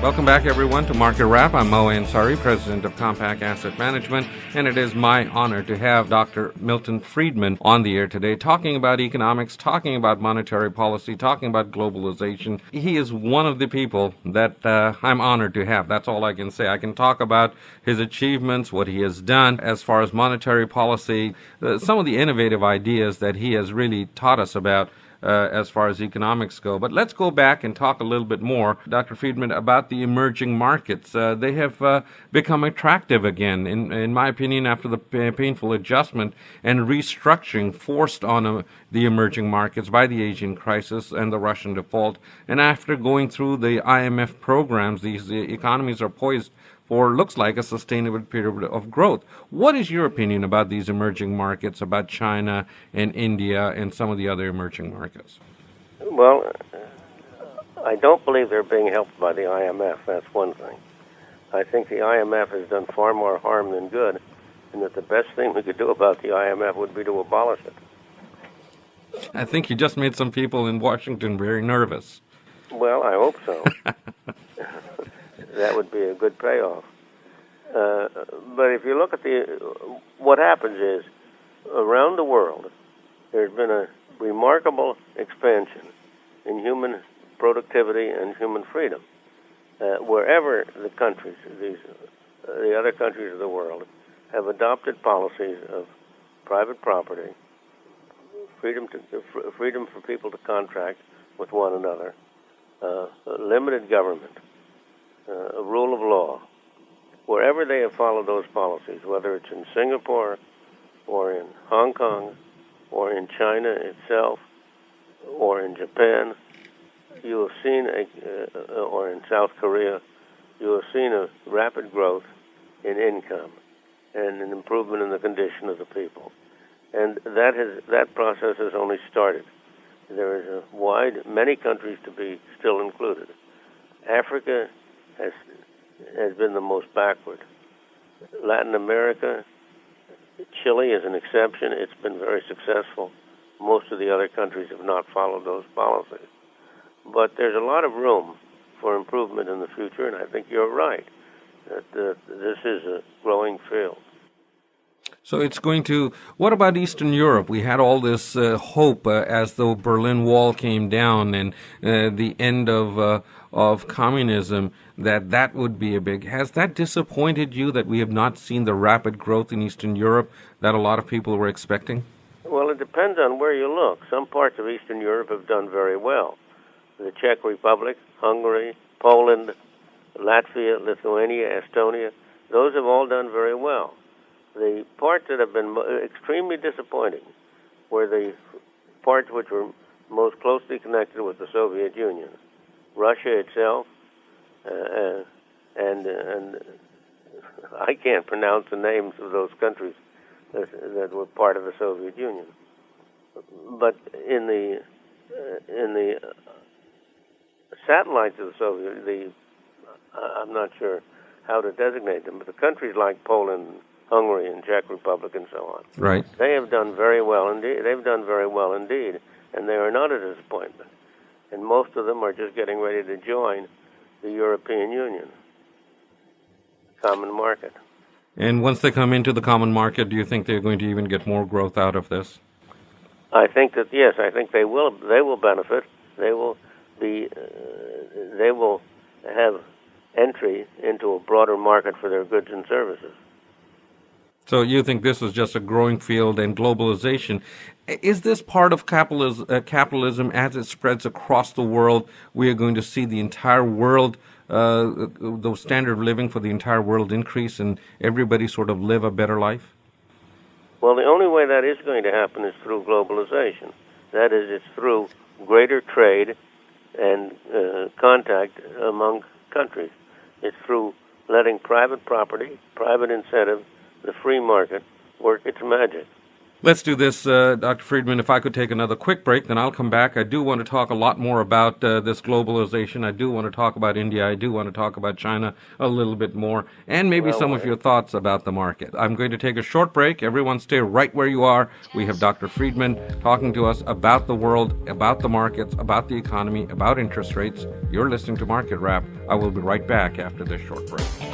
Welcome back, everyone, to Market Wrap. I'm Mo Ansari, president of Compact Asset Management, and it is my honor to have Dr. Milton Friedman on the air today, talking about economics, talking about monetary policy, talking about globalization. He is one of the people that I'm honored to have. That's all I can say. I can talk about his achievements, what he has done as far as monetary policy, some of the innovative ideas that he has really taught us about as far as economics go. But let's go back and talk a little bit more, Dr. Friedman, about the emerging markets. They have become attractive again, in my opinion, after the painful adjustment and restructuring forced on the emerging markets by the Asian crisis and the Russian default. And after going through the IMF programs, these economies are poised for looks like a sustainable period of growth. What is your opinion about these emerging markets, about China and India and some of the other emerging markets? Well, I don't believe they're being helped by the IMF. That's one thing. I think the IMF has done far more harm than good, and that the best thing we could do about the IMF would be to abolish it. I think you just made some people in Washington very nervous. Well, I hope so. That would be a good payoff. But if you look at what happens is, around the world, there's been a remarkable expansion in human productivity and human freedom. Wherever the countries, the other countries of the world, have adopted policies of private property, freedom for people to contract with one another, limited government, a rule of law. Wherever they have followed those policies, whether it's in Singapore or in Hong Kong or in China itself or in Japan, you have seen, or in South Korea, you have seen a rapid growth in income and an improvement in the condition of the people. And that process has only started. There is many countries to be still included. Africa has been the most backward. Latin America, Chile is an exception. It's been very successful. Most of the other countries have not followed those policies. But there's a lot of room for improvement in the future, and I think you're right that this is a growing field. So it's going to, what about Eastern Europe? We had all this hope as the Berlin Wall came down and the end of communism, that would be a big. Has that disappointed you that we have not seen the rapid growth in Eastern Europe that a lot of people were expecting? Well, it depends on where you look. Some parts of Eastern Europe have done very well. The Czech Republic, Hungary, Poland, Latvia, Lithuania, Estonia, those have all done very well. The parts that have been extremely disappointing were the parts which were most closely connected with the Soviet Union. Russia itself, and I can't pronounce the names of those countries that were part of the Soviet Union. But in the satellites of the Soviet, I'm not sure how to designate them, but the countries like Poland, Hungary, and Czech Republic, and so on, right? They have done very well indeed. They've done very well indeed, and they are not a disappointment. And most of them are just getting ready to join the European Union common market. And once they come into the common market, do you think they're going to even get more growth out of this? I think that yes. I think they will. They will benefit. They will be. They will have entry into a broader market for their goods and services. So you think this is just a growing field and globalization. Is this part of capitalism as it spreads across the world? We are going to see the entire world, the standard of living for the entire world increase and everybody sort of live a better life? Well, the only way that is going to happen is through globalization. That is, it's through greater trade and contact among countries. It's through letting private property, private incentive, the free market work its magic. Let's do this, Dr. Friedman. If I could take another quick break, then I'll come back. I do want to talk a lot more about this globalization. I do want to talk about India. I do want to talk about China a little bit more, and maybe some of your thoughts about the market. I'm going to take a short break. Everyone stay right where you are. We have Dr. Friedman talking to us about the world, about the markets, about the economy, about interest rates. You're listening to Market Wrap. I will be right back after this short break.